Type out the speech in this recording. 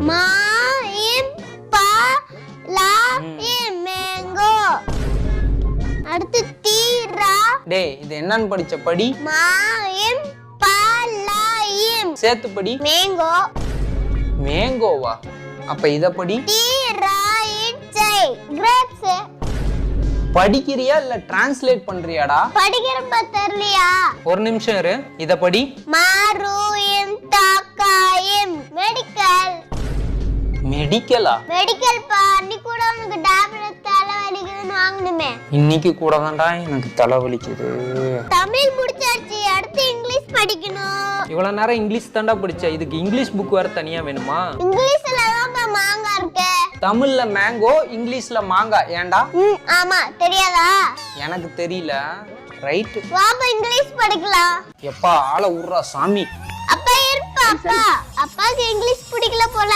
மா இம் பா லா இம் மேங்கோ. அடுத்து தீரா. டேய் இது என்னன்னு படிச்ச படி? மா இம் பா லா இம். சேர்த்து படி. மேங்கோ. மேங்கோவா? அப்ப இத படி. தீரா இட்சை கிரேப்ஸ். படிக்கிறியா இல்ல டிரான்ஸ்லேட் பண்றியாடா? படிக்கிறப்ப தெரியலையா? ஒரு நிமிஷம் இரு. இத படி. மாரு இம் தாக்கா இம் மெடிக்கல். மெடிக்கலா? மெடிக்கல் பா. அன்னைக்கு கூட உனக்கு டேப்லெட் தலை வலிக்குதுன்னு வாங்கணுமே. இன்னைக்கு கூட தான்டா எனக்கு தலை வலிக்குது. தமிழ் முடிச்சாச்சு, அடுத்து இங்கிலீஷ் படிக்கணும். இவ்வளவு நேரம் இங்கிலீஷ் தான்டா படிச்ச. இதுக்கு இங்கிலீஷ் புக் வேற தனியா வேணுமா? இங்கிலீஷ்ல தான் மாங்காய் இருக்கு. தமிழ்ல மேங்கோ, இங்கிலீஷ்ல மாங்காய். ஏன்டா? ஆமா, தெரியாதா? எனக்கு தெரியல. ரைட். வாப்பா இங்கிலீஷ் படிக்கலாம். எப்பா ஆள உர்றா சாமி. அப்பா இருப்பா. அப்பா அப்பாக்கு இங்கிலீஷ் பிடிக்கல போல.